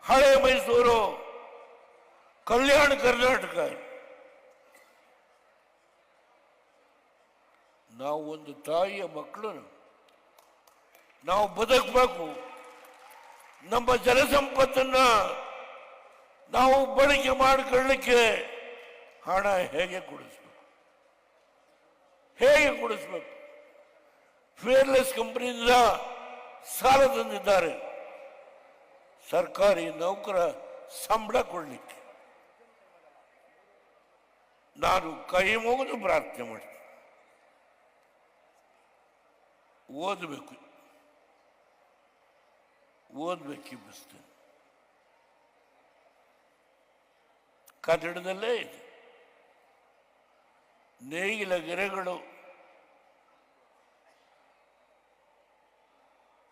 ಹಳೆ ಮೈಸೂರು, ಕಲ್ಯಾಣ ಕರ್ನಾಟಕ. ನಾವು ಒಂದು ತಾಯಿಯ ಮಕ್ಕಳು, ನಾವು ಬದುಕಬೇಕು. ನಮ್ಮ ಜಲಸಂಪತ್ತನ್ನ ನಾವು ಬಳಕೆ ಮಾಡಿಕೊಳ್ಳಲಿಕ್ಕೆ ಹಣ ಹೇಗೆ ಕೊಡಿಸ್ಬೇಕು, ಹೇಗೆ ಕೊಡಿಸ್ಬೇಕು? ಫೇರ್ಲೆಸ್ ಕಂಪನಿಯಿಂದ ಸಾಲ ತಂದಿದ್ದಾರೆ ಸರ್ಕಾರಿ ನೌಕರ ಸಂಬಳ ಕೊಡಲಿಕ್ಕೆ. ನಾನು ಕೈ ಮುಗಿದು ಪ್ರಾರ್ಥನೆ ಮಾಡ್ತೀನಿ, ಓದಬೇಕಿಬ್ಬಿಸ್ತೇನೆ. ಕನ್ನಡದಲ್ಲೇ ಇದೆ. ನೇಗಿಲ ಗೆರೆಗಳು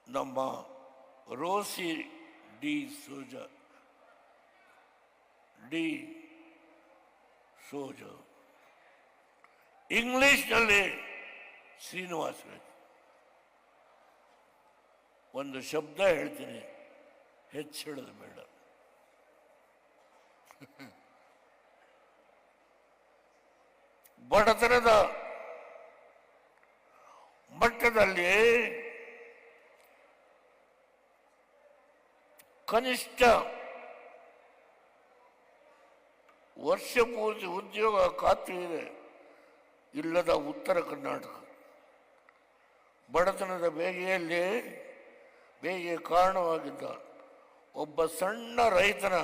ನಮ್ಮ ರೋಸಿ ಡಿ ಸೋಜ, ಇಂಗ್ಲಿಷ್ನಲ್ಲಿ ಶ್ರೀನಿವಾಸ. ಒಂದು ಶಬ್ದ ಹೇಳ್ತೀನಿ, ಹೆಚ್ಚು ಹೇಳೋದು ಬೇಡ. ಬಡತನದ ಮಟ್ಟದಲ್ಲಿ ಕನಿಷ್ಠ ವರ್ಷ ಪೂರ್ತಿ ಉದ್ಯೋಗ ಖಾತ್ರಿ ಇಲ್ಲದ ಉತ್ತರ ಕರ್ನಾಟಕ ಬಡತನದ ಬೇಗೆಗೆ ಕಾರಣವಾಗಿದ್ದ ಒಬ್ಬ ಸಣ್ಣ ರೈತನ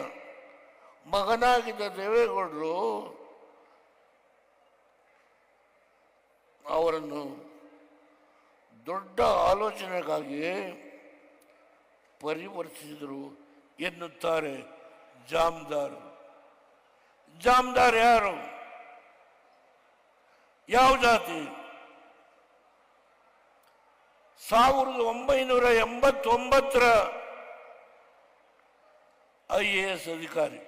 ಮಗನಾಗಿದ್ದ ದೇವೇಗೌಡರು ಅವರನ್ನು ದೊಡ್ಡ ಆಲೋಚನೆಗಾಗಿ ಪರಿವರ್ತಿಸಿದರು ಎನ್ನುತ್ತಾರೆ ಜಾಮದಾರ್. ಜಾಮದಾರ್ ಯಾರು? ಯಾವ ಜಾತಿ? 1989 IAS ಅಧಿಕಾರಿ,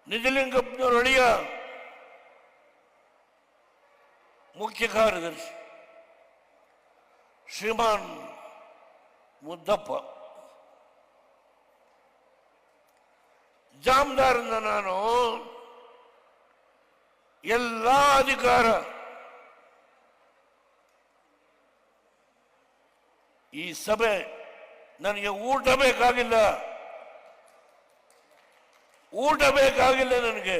ನಿಜಲಿಂಗಪ್ಪನವರ ಅಳಿಯ ಮುಖ್ಯ ಕಾರ್ಯದರ್ಶಿ ಶ್ರೀಮಾನ್ ಮುದ್ದಪ್ಪ. ಜಾಮದಾರನ್ನ ನಾನು ಎಲ್ಲ ಅಧಿಕಾರ ಈ ಸಭೆ ನನಗೆ ಊಟ ಬೇಕಾಗಿಲ್ಲ ನನಗೆ.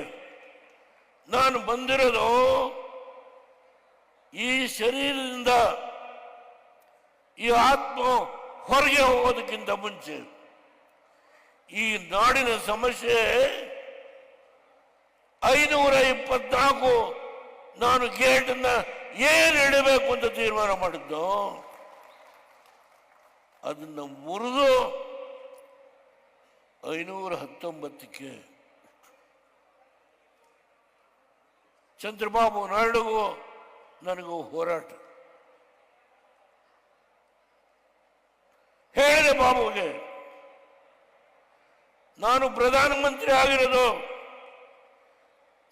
ನಾನು ಬಂದಿರೋದು ಈ ಶರೀರದಿಂದ ಈ ಆತ್ಮ ಹೊರಗೆ ಹೋಗೋದಕ್ಕಿಂತ ಮುಂಚೆ ಈ ನಾಡಿನ ಸಮಸ್ಯೆ 524 ನಾನು ಗೇಟನ್ನ ಏನು ಇಡಬೇಕು ಅಂತ ತೀರ್ಮಾನ ಮಾಡಿದ್ದು, ಅದನ್ನು ಮುರಿದು 519ಕ್ಕೆ ಚಂದ್ರಬಾಬು ನಾಯ್ಡುಗೂ ನನಗೂ ಹೋರಾಟ. ಹೇಳಿದೆ ಬಾಬುಗೆ, ನಾನು ಪ್ರಧಾನಮಂತ್ರಿ ಆಗಿರೋದು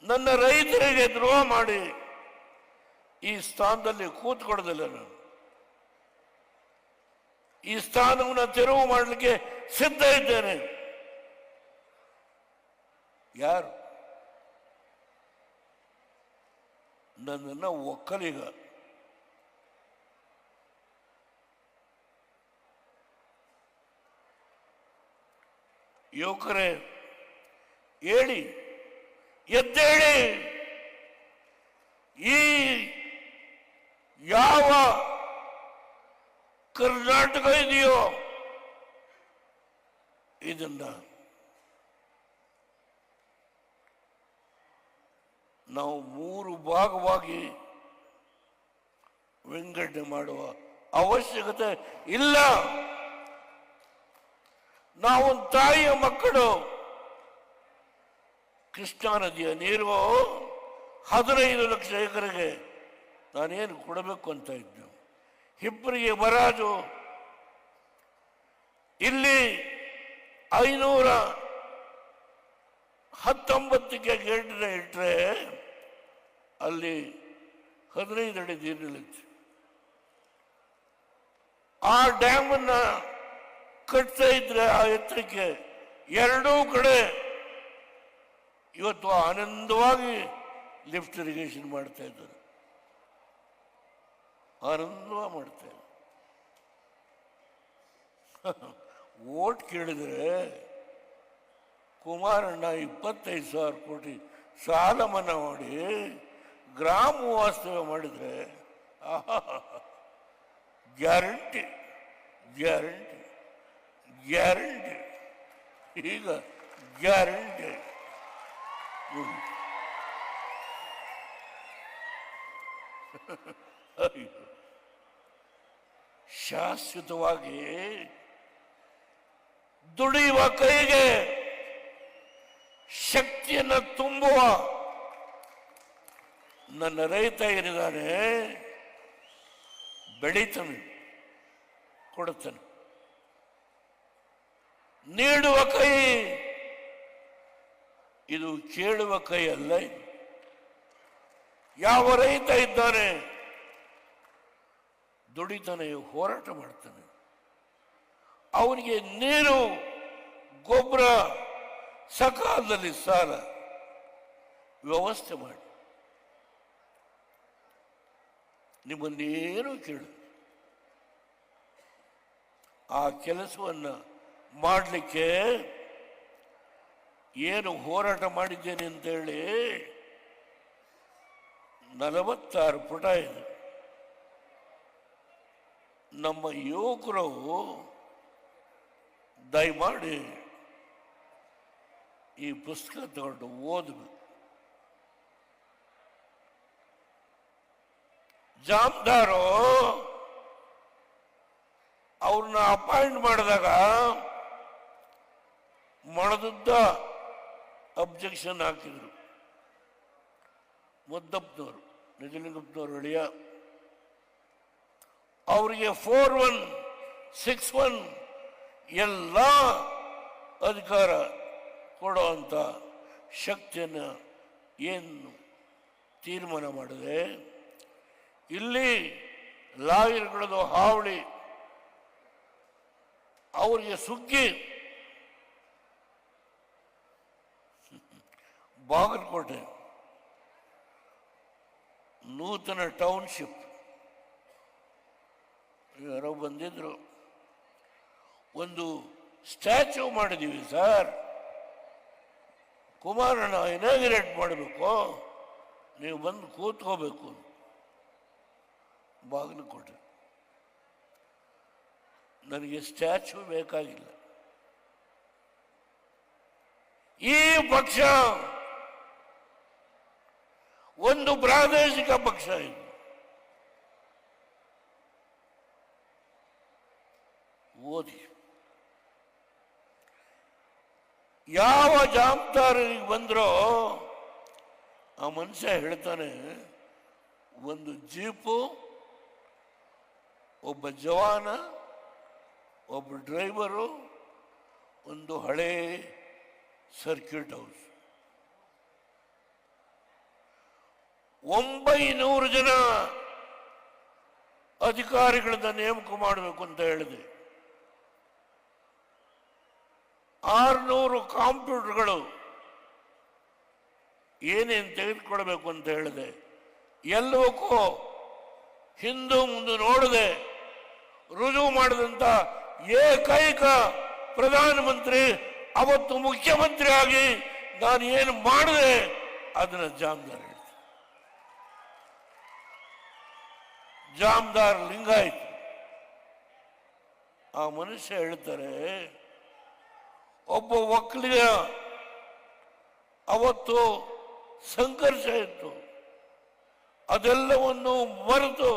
ನನ್ನ ರೈತರಿಗೆ ದ್ರೋಹ ಮಾಡಿ ಈ ಸ್ಥಾನದಲ್ಲಿ ಕೂತ್ಕೊಡೋದಿಲ್ಲ. ನಾನು ಈ ಸ್ಥಾನವನ್ನು ತೆರವು ಮಾಡಲಿಕ್ಕೆ ಸಿದ್ಧ ಇದ್ದೇನೆ. ಯಾರು ನನ್ನನ್ನು ಒಕ್ಕಲಿಗ, ಯುವಕರೇ ಹೇಳಿ, ಎದ್ದೇಳಿ. ಈ ಯಾವ ಕರ್ನಾಟಕ ಇದೆಯೋ ಇದನ್ನ ನಾವು 3 ಭಾಗವಾಗಿ ವಿಂಗಡಣೆ ಮಾಡುವ ಅವಶ್ಯಕತೆ ಇಲ್ಲ. ನಾವು ತಾಯಿಯ ಮಕ್ಕಳು. ಕೃಷ್ಣಾ ನದಿಯ ನೀರು 15 ಲಕ್ಷ ಎಕರೆಗೆ ನಾನೇನು ಕೊಡಬೇಕು ಅಂತ ಇದ್ದು, ಹಿಬ್ಬರಿಗೆ ಬರಾಜು ಇಲ್ಲಿ 519ಕ್ಕೆ ಗೇಟನ್ನ ಇಟ್ಟರೆ ಅಲ್ಲಿ 15 ಅಡಿ ನೀರು ನಿಲ್ಲುತ್ತೆ. ಆ ಡ್ಯಾಮನ್ನ ಕಟ್ತಾ ಇದ್ರೆ ಆ ಎತ್ತರಕ್ಕೆ ಎರಡೂ ಕಡೆ ಇವತ್ತು ಆನಂದವಾಗಿ ಲಿಫ್ಟ್ ಇರಿಗೇಷನ್ ಮಾಡ್ತಾ ಇದ್ದಾರೆ, ಆನಂದವಾಗಿ ಮಾಡ್ತಾ ಇದ್ದಾರೆ. ಓಟ್ ಕೇಳಿದ್ರೆ ಕುಮಾರಣ್ಣ 25,000 ಕೋಟಿ ಸಾಲ ಮನ್ನಾ ಮಾಡಿ ಗ್ರಾಮ ವಾಸ್ತವ್ಯ ಮಾಡಿದ್ರೆ ಗ್ಯಾರಂಟಿ ಗ್ಯಾರಂಟಿ ಗ್ಯಾರಂಟಿ, ಈಗ ಗ್ಯಾರಂಟಿ. ಶಾಶ್ವತವಾಗಿ ದುಡಿಯುವ ಕೈಗೆ ಶಕ್ತಿಯನ್ನು ತುಂಬುವ ನನ್ನ ರೈತ ಏನಿದ್ದಾನೆ ಬೆಳೀತಾನೆ, ಕೊಡುತ್ತಾನೆ. ನೀಡುವ ಕೈ ಇದು ಕೇಳುವ ಕೈ ಅಲ್ಲ. ಇದು ಯಾವ ರೈತ ಇದ್ದಾನೆ ದುಡಿತಾನೆ, ಹೋರಾಟ ಮಾಡ್ತಾನೆ, ಅವನಿಗೆ ನೀರು ಗೊಬ್ಬರ ಸಕಾಲದಲ್ಲಿ ಸಾಲ ವ್ಯವಸ್ಥೆ ಮಾಡಿ ನಿಮ್ಮನ್ನೇನು ಕೇಳು ಆ ಕೆಲಸವನ್ನು ಮಾಡಲಿಕ್ಕೆ ಏನು ಹೋರಾಟ ಮಾಡಿದ್ದೇನೆ ಅಂತೇಳಿ 46 ಪುಟ ಇದೆ. ನಮ್ಮ ಯುವಕರು ದಯಮಾಡಿ ಈ ಪುಸ್ತಕ ತಗೊಂಡು ಓದಬೇಕು. ಜಾಮದಾರು ಅವ್ರನ್ನ ಅಪಾಯಿಂಟ್ ಮಾಡಿದಾಗ ಮೊಳದುದ್ದ ಅಬ್ಜೆಕ್ಷನ್ ಹಾಕಿದ್ರು. ಮುದ್ದಪ್ಪನವರು, ನಿಜಲಿಂಗಪ್ಪನವರು ಅಳಿಯ, ಅವರಿಗೆ 4161 ಎಲ್ಲ ಅಧಿಕಾರ ಕೊಡುವಂಥ ಶಕ್ತಿಯನ್ನು ಏನು ತೀರ್ಮಾನ ಮಾಡಿದೆ. ಇಲ್ಲಿ ಲಾಯರ್ಗಳದು ಹಾವಳಿ ಅವರಿಗೆ ಸುಗ್ಗಿ. ಬಾಗಲಕೋಟೆ ನೂತನ ಟೌನ್ಶಿಪ್ ಯಾರೋ ಬಂದಿದ್ರು, ಒಂದು ಸ್ಟ್ಯಾಚ್ಯೂ ಮಾಡಿದ್ದೀವಿ ಸರ್, ಕುಮಾರಣ್ಣ ಇನಾಗ್ರೇಟ್ ಮಾಡಬೇಕು, ನೀವು ಬಂದು ಕೂತ್ಕೋಬೇಕು. ಬಾಗಲಕೋಟೆ ನನಗೆ ಸ್ಟ್ಯಾಚ್ಯೂ ಬೇಕಾಗಿಲ್ಲ. ಈ ಪಕ್ಷ ಒಂದು ಪ್ರಾದೇಶಿಕ ಪಕ್ಷ ಇದು. ಓದಿ, ಯಾವ ಜವಾಬ್ದಾರಿಗೆ ಬಂದ್ರೋ ಆ ಮನುಷ್ಯ ಹೇಳ್ತಾನೆ, ಒಂದು ಜೀಪು, ಒಬ್ಬ ಜವಾನ, ಒಬ್ಬ ಡ್ರೈವರು, ಒಂದು ಹಳೆ ಸರ್ಕ್ಯೂಟ್ ಹೌಸ್, 900 ಜನ ಅಧಿಕಾರಿಗಳನ್ನ ನೇಮಕ ಮಾಡಬೇಕು ಅಂತ ಹೇಳಿದೆ. 600 ಕಂಪ್ಯೂಟರ್ಗಳು ಏನೇನು ತೆಗೆದುಕೊಳ್ಬೇಕು ಅಂತ ಹೇಳಿದೆ. ಎಲ್ಲವಕ್ಕೂ ಹಿಂದು ಮುಂದೆ ನೋಡದೆ ರುಜುವು ಮಾಡಿದಂಥ ಏಕೈಕ ಪ್ರಧಾನಮಂತ್ರಿ, ಅವತ್ತು ಮುಖ್ಯಮಂತ್ರಿ ಆಗಿ ನಾನು ಏನು ಮಾಡಿದೆ ಅದನ್ನ ಜಾಮದಾರ್ ಹೇಳ್ತಾರೆ. ಜಾಮದಾರ್ ಲಿಂಗಾಯತ್. ಆ ಮನುಷ್ಯ ಹೇಳ್ತಾರೆ, ಒಬ್ಬ ಒಕ್ಕಲಿಗ ಅವತ್ತು ಸಂಘರ್ಷ ಇತ್ತು, ಅದೆಲ್ಲವನ್ನು ಮರೆತು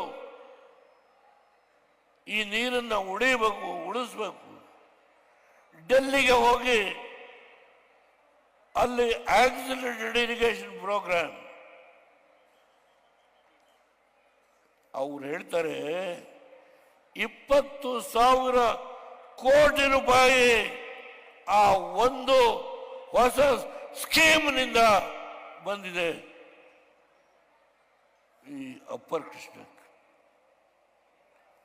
ಈ ನೀರನ್ನು ಉಳಿಬೇಕು, ಉಳಿಸ್ಬೇಕು. ಡೆಲ್ಲಿಗೆ ಹೋಗಿ ಅಲ್ಲಿ ಆಕ್ಸಿಲರೇಟೆಡ್ ಇರಿಗೇಷನ್ ಪ್ರೋಗ್ರಾಮ್ ಅವ್ರು ಹೇಳ್ತಾರೆ 20,000 ಕೋಟಿ ರೂಪಾಯಿ ಆ ಒಂದು ಹೊಸ ಸ್ಕೀಮ್ನಿಂದ ಬಂದಿದೆ ಈ ಅಪ್ಪರ್ ಕೃಷ್ಣ.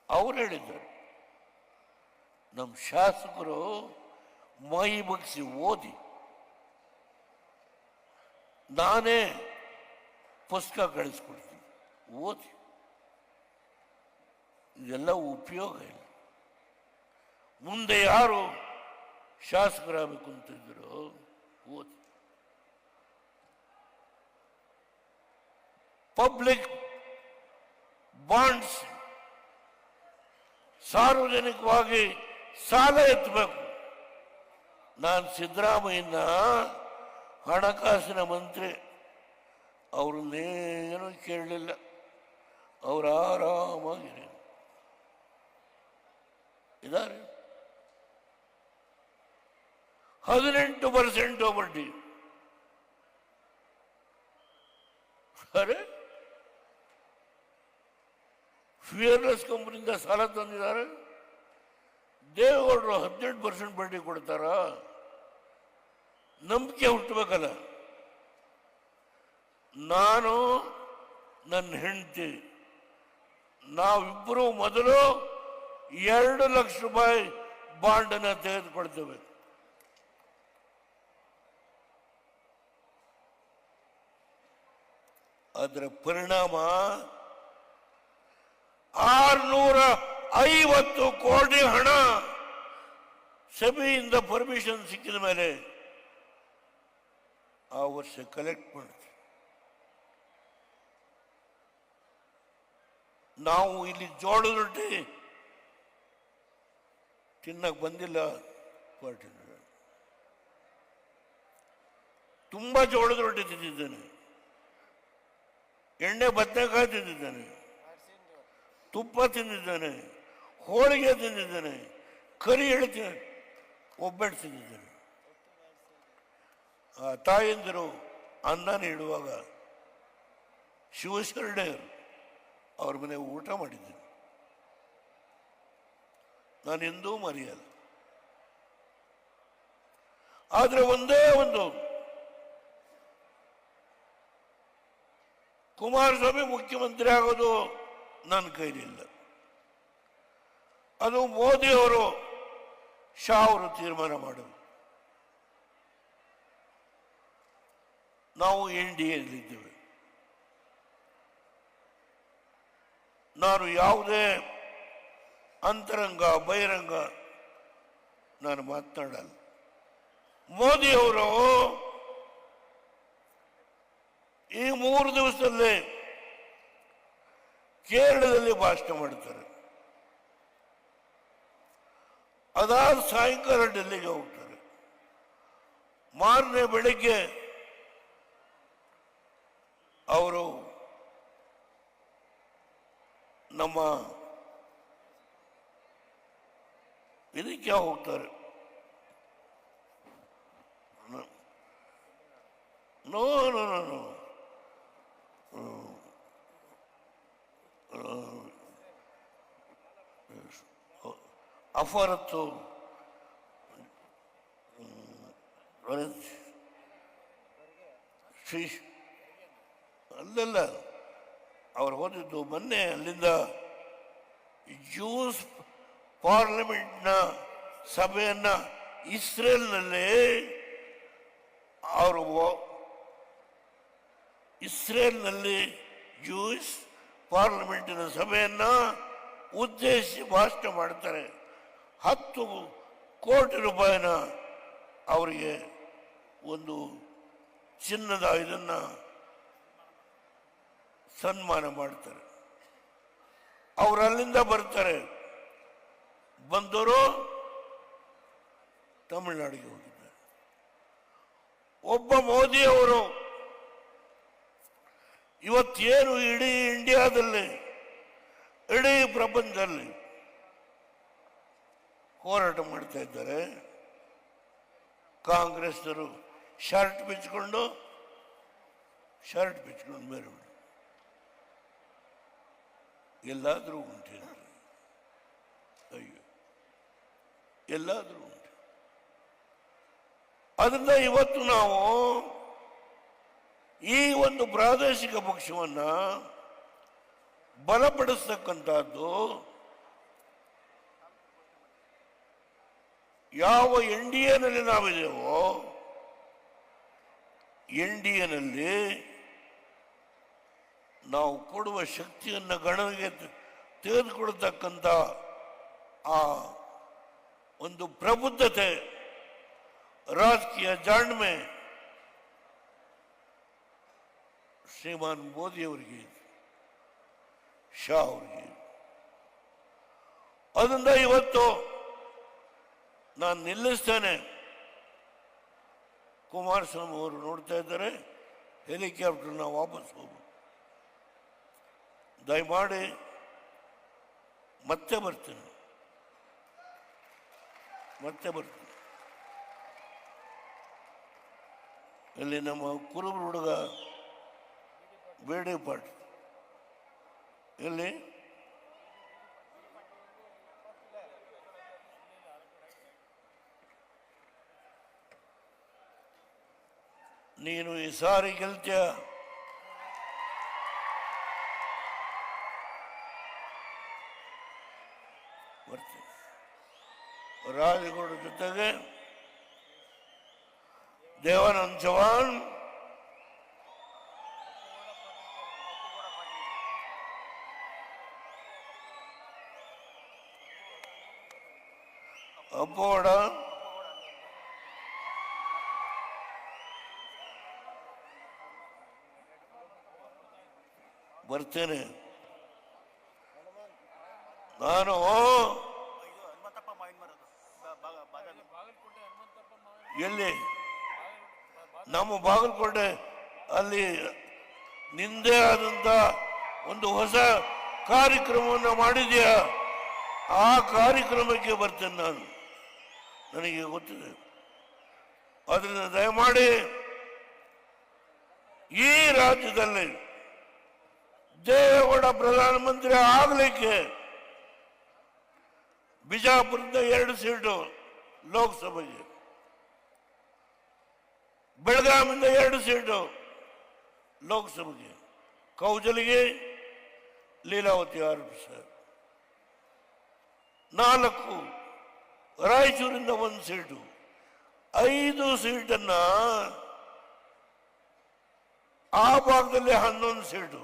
ಅವ್ರು ಹೇಳಿದ್ದಾರೆ ನಮ್ಮ ಶಾಸಕರು ಮೈ ಬಗ್ಸಿ ಓದಿ, ನಾನೇ ಪುಸ್ತಕ ಕಳಿಸ್ಕೊಡ್ತೀನಿ, ಓದಿ. ಇದೆಲ್ಲ ಉಪಯೋಗ ಇಲ್ಲ. ಮುಂದೆ ಯಾರು ಶಾಸಕರಾಗಬೇಕು ಅಂತಿದ್ರು ಓದಿ. ಪಬ್ಲಿಕ್ ಬಾಂಡ್ಸ್, ಸಾರ್ವಜನಿಕವಾಗಿ ಸಾಲ ಎತ್ತಬೇಕು. ನಾನು ಸಿದ್ದರಾಮಯ್ಯನ ಹಣಕಾಸಿನ ಮಂತ್ರಿ, ಅವ್ರನ್ನೇನು ಕೇಳಲಿಲ್ಲ, ಅವರು ಆರಾಮಾಗಿರಿ ಇದ್ದಾರೆ. 18% ಬಡ್ಡಿ. ಅರೆ, ಫಿಯರ್ಲೆಸ್ ಕಂಪನಿಯಿಂದ ಸಾಲ ತಂದಿದ್ದಾರೆ. ದೇವೇಗೌಡರು 18% ಬಡ್ಡಿ ಕೊಡ್ತಾರ? ನಂಬಿಕೆ ಹುಟ್ಟಬೇಕಲ್ಲ. ನಾನು ನನ್ನ ಹೆಂಡತಿ ನಾವಿಬ್ಬರು ಮೊದಲು 2 ಲಕ್ಷ ರೂಪಾಯಿ ಬಾಂಡನ್ನು ತೆಗೆದುಕೊಳ್ತೇವೆ. ಅದರ ಪರಿಣಾಮ 650 ಕೋಟಿ ಹಣ ಸಭೆಯಿಂದ ಪರ್ಮಿಷನ್ ಸಿಕ್ಕಿದ ಮೇಲೆ ಆ ವರ್ಷ ಕಲೆಕ್ಟ್ ಮಾಡ್ತೀವಿ. ನಾವು ಇಲ್ಲಿ ಜೋಳದ ರೊಟ್ಟಿ ತಿನ್ನಕ್ಕೆ ಬಂದಿಲ್ಲ. ಪಾಟೀಲ್ ತುಂಬಾ ಜೋಳದ ರೊಟ್ಟಿ ತಿಂದಿದ್ದೇನೆ, ಎಣ್ಣೆ ಬದನೆಕಾಯಿ ತಿಂದಿದ್ದೇನೆ, ತುಪ್ಪ ತಿಂದಿದ್ದೇನೆ, ಹೋಳಿಗೆ ತಿಂದಿದ್ದೇನೆ, ಕರಿ ಎಳ್ತಿ ಒಬ್ಬಟ್ಟು ತಿಂದಿದ್ದೇನೆ. ಆ ತಾಯಂದಿರು ಅನ್ನ ನೀಡುವಾಗ ಶಿವಶರಣೆಯರು ಅವ್ರ ಮನೆ ಊಟ ಮಾಡಿದ್ದೀನಿ, ನಾನು ಎಂದೂ ಮರೆಯಲ್ಲ. ಆದರೆ ಒಂದೇ ಒಂದು, ಕುಮಾರಸ್ವಾಮಿ ಮುಖ್ಯಮಂತ್ರಿ ಆಗೋದು ನನ್ನ ಕೈಲಿಲ್ಲ. ಅದು ಮೋದಿಯವರು ಶಾ ಅವರು ತೀರ್ಮಾನ ಮಾಡೋದು. ನಾವು NDAಯಲ್ಲಿದ್ದೇವೆ. ನಾನು ಯಾವುದೇ ಅಂತರಂಗ ಬಹಿರಂಗ ನಾನು ಮಾತನಾಡಲ್ಲ. ಮೋದಿಯವರು ಈ 3 ದಿವಸದಲ್ಲೇ ಕೇರಳದಲ್ಲಿ ಭಾಷಣ ಮಾಡ್ತಾರೆ. ಅದಾದ ಸಾಯಂಕಾಲ ಡೆಲ್ಲಿಗೆ ಹೋಗ್ತಾರೆ. ಮಾರನೇ ಬೆಳಗ್ಗೆ ಅವರು ನಮ್ಮ ಇದಕ್ಕೆ ಹೋಗ್ತಾರೆ. ನೋ ನೋ ನೋ ನೋ ಅಫರತ್ತು ಅಲ್ಲೆಲ್ಲ ಅವ್ರು ಹೋದಿದ್ದು ಮೊನ್ನೆ. ಅಲ್ಲಿಂದ ಜ್ಯೂಸ್ ಪಾರ್ಲಿಮೆಂಟ್ನ ಸಭೆಯನ್ನ ಇಸ್ರೇಲ್ನಲ್ಲಿ ಅವರು ಇಸ್ರೇಲ್ನಲ್ಲಿ ಜ್ಯೂಸ್ ಪಾರ್ಲಿಮೆಂಟಿನ ಸಭೆಯನ್ನ ಉದ್ದೇಶಿಸಿ ಭಾಷಣ ಮಾಡ್ತಾರೆ. 10 ಕೋಟಿ ರೂಪಾಯಿನ ಅವರಿಗೆ ಒಂದು ಚಿನ್ನದ ಇದನ್ನ ಸನ್ಮಾನ ಮಾಡ್ತಾರೆ. ಅವರು ಅಲ್ಲಿಂದ ಬರ್ತಾರೆ. ಬಂದವರು ತಮಿಳುನಾಡಿಗೆ ಹೋಗಿದ್ದಾರೆ. ಒಬ್ಬ ಮೋದಿಯವರು ಇವತ್ತೇನು ಇಡೀ ಇಂಡಿಯಾದಲ್ಲಿ, ಇಡೀ ಪ್ರಪಂಚದಲ್ಲಿ ಹೋರಾಟ ಮಾಡ್ತಾ ಇದ್ದಾರೆ. ಕಾಂಗ್ರೆಸ್ನವರು ಶರ್ಟ್ ಬಿಚ್ಕೊಂಡು ಮೇಲೆ ಬಿಡು. ಎಲ್ಲಾದರೂ ಉಂಟು, ಅಯ್ಯೋ ಎಲ್ಲಾದರೂ ಉಂಟು. ಅದರಿಂದ ಇವತ್ತು ನಾವು ಈ ಒಂದು ಪ್ರಾದೇಶಿಕ ಪಕ್ಷವನ್ನ ಬಲಪಡಿಸ್ತಕ್ಕಂಥದ್ದು ಯಾವ NDAನಲ್ಲಿ ನಾವಿದೆವೋ NDAನಲ್ಲಿ ನಾವು ಕೊಡುವ ಶಕ್ತಿಯನ್ನು ಗಣನೆಗೆ ತೆಗೆದುಕೊಳ್ತಕ್ಕಂಥ ಆ ಒಂದು ಪ್ರಬುದ್ಧತೆ, ರಾಜಕೀಯ ಜಾಣ್ಮೆ ಶ್ರೀಮಾನ್ ಮೋದಿಯವರಿಗೆ, ಶಾ ಅವರಿಗೆ. ಅದರಿಂದ ಇವತ್ತು ನಾನು ನಿಲ್ಲಿಸ್ತೇನೆ. ಕುಮಾರಸ್ವಾಮಿ ಅವರು ನೋಡ್ತಾ ಇದ್ದಾರೆ, ಹೆಲಿಕಾಪ್ಟರ್ನ ವಾಪಸ್ ಹೋಗು, ದಯಮಾಡಿ ಮತ್ತೆ ಬರ್ತೀನಿ. ಇಲ್ಲಿ ನಮ್ಮ ಕುರುಬರು ಹುಡುಗ ಬೇಡಿ ಪಾಟ್ ಎಲ್ಲಿ ನೀನು ಈ ಸಾರಿ ಗೆಲ್ತೀಯ, ಬರ್ತೀನಿ. ರಾಜಗೌಡ ಜೊತೆಗೆ ದೇವಾನಂದ ಚೌಹಾಣ್, ಅಪ್ಪೋಡ, ಬರ್ತೇನೆ. ನಾನು ಎಲ್ಲಿ ನಮ್ಮ ಬಾಗಲಕೋಟೆ ಅಲ್ಲಿ ನಿಂದೇ ಆದಂತ ಒಂದು ಹೊಸ ಕಾರ್ಯಕ್ರಮವನ್ನು ಮಾಡಿದ್ಯಾ, ಆ ಕಾರ್ಯಕ್ರಮಕ್ಕೆ ಬರ್ತೇನೆ ನಾನು, ನನಗೆ ಗೊತ್ತಿದೆ. ಅದರಿಂದ ದಯಮಾಡಿ ಈ ರಾಜ್ಯದಲ್ಲಿ ದೇವೇಗೌಡ ಪ್ರಧಾನಮಂತ್ರಿ ಆಗಲಿಕ್ಕೆ ಬಿಜಾಪುರದ 2 ಸೀಟು ಲೋಕಸಭೆಗೆ, ಬೆಳಗಾವಿಯಿಂದ 2 ಸೀಟು ಲೋಕಸಭೆಗೆ, ಕೌಜಲಿಗೆ ಲೀಲಾವತಿ ಆರೋಪಿಸ 4, ರಾಯಚೂರಿಂದ 1 ಸೀಟು, 5 ಸೀಟನ್ನ ಆ ಭಾಗದಲ್ಲಿ 11 ಸೀಟು,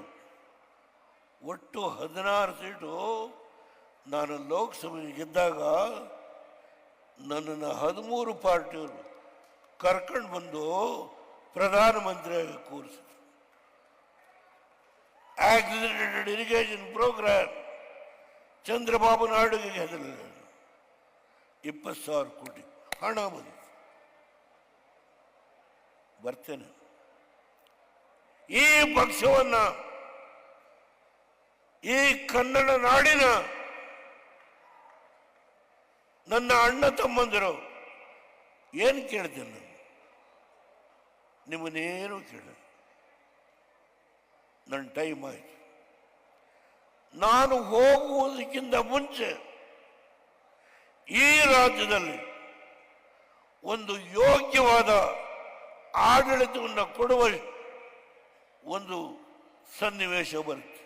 ಒಟ್ಟು 16 ಸೀಟು. ನಾನು ಲೋಕಸಭೆಗೆ ಗೆದ್ದಾಗ ನನ್ನನ್ನು 13 ಪಾರ್ಟಿಯವರು ಕರ್ಕೊಂಡು ಬಂದು ಪ್ರಧಾನಮಂತ್ರಿಯಾಗಿ ಕೂರಿಸಿದ್ರು. ಆಕ್ಸಿಡೆಂಟೆಡ್ ಇರಿಗೇಷನ್ ಪ್ರೋಗ್ರಾಮ್ ಚಂದ್ರಬಾಬು ನಾಯ್ಡುಗೆ ಹೆದರಲಿಲ್ಲ, 20,000 ಕೋಟಿ ಹಣ ಬಂದಿದೆ. ಬರ್ತೇನೆ. ಈ ಪಕ್ಷವನ್ನ, ಈ ಕನ್ನಡ ನಾಡಿನ ನನ್ನ ಅಣ್ಣ ತಮ್ಮಂದಿರು ಏನು ಕೇಳ್ತೇನೆ ನಾನು, ನಿಮ್ಮನ್ನೇನು ಕೇಳ. ನನ್ನ ಟೈಮ್ ಆಯ್ತು. ನಾನು ಹೋಗುವುದಕ್ಕಿಂತ ಮುಂಚೆ ಈ ರಾಜ್ಯದಲ್ಲಿ ಒಂದು ಯೋಗ್ಯವಾದ ಆಡಳಿತವನ್ನು ಕೊಡುವ ಒಂದು ಸನ್ನಿವೇಶ ಬರುತ್ತೆ.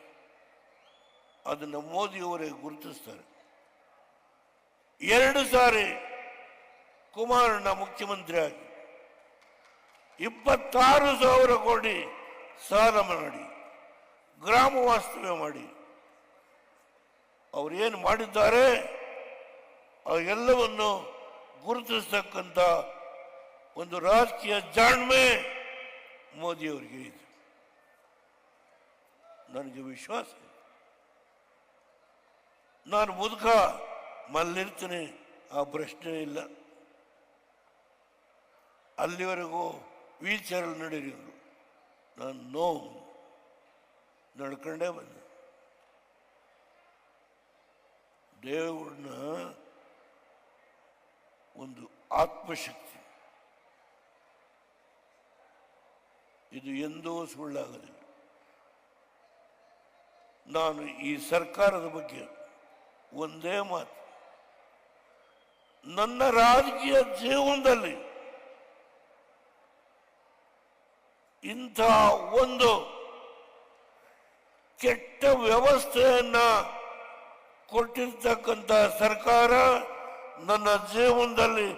ಅದನ್ನು ಮೋದಿಯವರೇ ಗುರುತಿಸ್ತಾರೆ. 2 ಸಾರಿ ಕುಮಾರಣ್ಣ ಮುಖ್ಯಮಂತ್ರಿ ಆಗಿ 26,000 ಕೋಟಿ ಸಾಲ ಮಾಡಿ, ಗ್ರಾಮ ವಾಸ್ತವ್ಯ ಮಾಡಿ, ಅವರೇನು ಮಾಡಿದ್ದಾರೆ ಅವೆಲ್ಲವನ್ನು ಗುರುತಿಸ್ತಕ್ಕಂಥ ಒಂದು ರಾಜಕೀಯ ಜಾಣ್ಮೆ ಮೋದಿಯವರಿಗೆ ಇದೆ. ನನಗೆ ವಿಶ್ವಾಸ. ನಾನು ಮುದುಕ ಮಲ್ಲಿರ್ತೀನಿ, ಆ ಪ್ರಶ್ನೆ ಇಲ್ಲ. ಅಲ್ಲಿವರೆಗೂ ವೀಲ್ ಚೇರಲ್ಲಿ ನಡೆಯೋರು, ನಾನು ನಡ್ಕೊಂಡೇ ಬಂದೆ. ದೇವರನ್ನ ಒಂದು ಆತ್ಮಶಕ್ತಿ, ಇದು ಎಂದೂ ಸುಳ್ಳಾಗಲಿಲ್ಲ. ನಾನು ಈ ಸರ್ಕಾರದ ಬಗ್ಗೆ ಒಂದೇ ಮಾತು, ನನ್ನ ರಾಜಕೀಯ ಜೀವನದಲ್ಲಿ ಇಂಥ ಒಂದು ಕೆಟ್ಟ ವ್ಯವಸ್ಥೆಯನ್ನ ಕೊಟ್ಟಿರ್ತಕ್ಕಂಥ ಸರ್ಕಾರ ನನ್ನ ಜೀವನದಲ್ಲಿ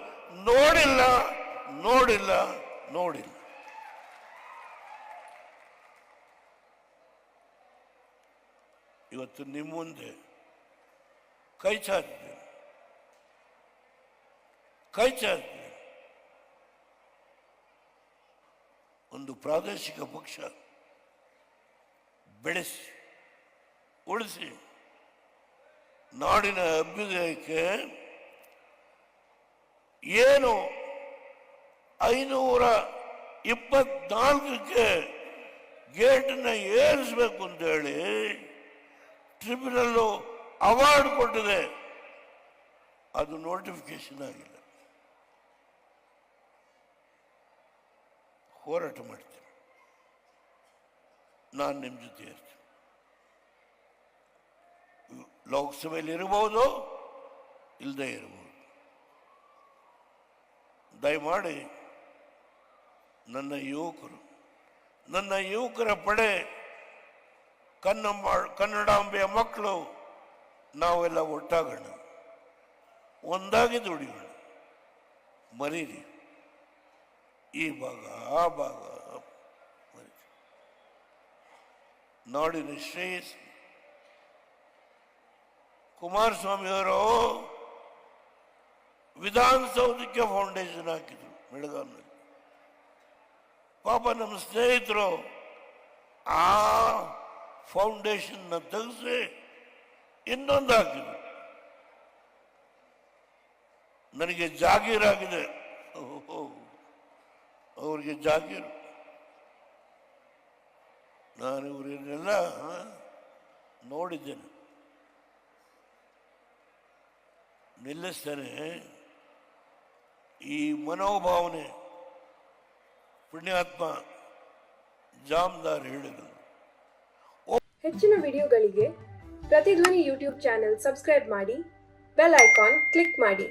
ನೋಡಿಲ್ಲ ನೋಡಿಲ್ಲ ನೋಡಿಲ್ಲ. ಇವತ್ತು ನಿಮ್ಮ ಮುಂದೆ ಕೈ ಚಾಚಿದ್ದೇನೆ. ಒಂದು ಪ್ರಾದೇಶಿಕ ಪಕ್ಷ ಬೆಳೆಸಿ ಉಳಿಸಿ ನಾಡಿನ ಅಭ್ಯುದಯಕ್ಕೆ ಏನು 524ಕ್ಕೆ ಗೇಟನ್ನು ಏರಿಸಬೇಕು ಅಂತೇಳಿ ಟ್ರಿಬ್ಯುನಲ್ಲು ಅವಾರ್ಡ್ ಕೊಟ್ಟಿದೆ. ಅದು ನೋಟಿಫಿಕೇಶನ್ ಆಗಿಲ್ಲ. ಹೋರಾಟ ಮಾಡ್ತೀನಿ. ನಾನು ನಿಮ್ಮ ಜೊತೆ ಇರ್ತೀನಿ. ಲೋಕಸಭೆಯಲ್ಲಿ ಇರಬಹುದು, ಇಲ್ಲದೆ ಇರಬಹುದು. ದಯಮಾಡಿ ನನ್ನ ಯುವಕರ ಪಡೆ, ಕನ್ನಡಾಂಬೆಯ ಮಕ್ಕಳು ನಾವೆಲ್ಲ ಒಟ್ಟಾಗೋಣ, ಒಂದಾಗಿ ದುಡಿಯೋಣ. ಮರೀರಿ ಈ ಭಾಗ ಆ ಭಾಗ ಮರೀರಿ. ನಾಡಿನ ಶ್ರೇಯಸ್ ಕುಮಾರಸ್ವಾಮಿಯವರು ವಿಧಾನಸೌಧಕ್ಕೆ ಫೌಂಡೇಶನ್ ಹಾಕಿದ್ರು ಬೆಳಗಾವಿನಲ್ಲಿ. ಪಾಪ ನಮ್ಮ ಸ್ನೇಹಿತರು ಆ ಫೌಂಡೇಶನ್ನ ತೆಗೆಸಿ ಇನ್ನೊಂದು ಹಾಕಿದ್ರು. ನನಗೆ ಜಾಗೀರಾಗಿದೆ. ಅವ್ರಿಗೆ ಜಾಗೀರು. ನಾನು ಇವರನ್ನೆಲ್ಲ ನೋಡಿದ್ದೇನೆ. ನಿಲ್ಲಿಸ್ತೇನೆ. ಈ ಮನೋಭಾವನೆ ಪುಣ್ಯಾತ್ಮ ಜಾಮದಾರ್ ಹೇಳಿದರು. ಹೆಚ್ಚಿನ ವಿಡಿಯೋಗಳಿಗೆ ಪ್ರತಿಧ್ವನಿ ಯೂಟ್ಯೂಬ್ ಚಾನೆಲ್ ಸಬ್ಸ್ಕ್ರೈಬ್ ಮಾಡಿ, ಬೆಲ್ ಐಕಾನ್ ಕ್ಲಿಕ್ ಮಾಡಿ.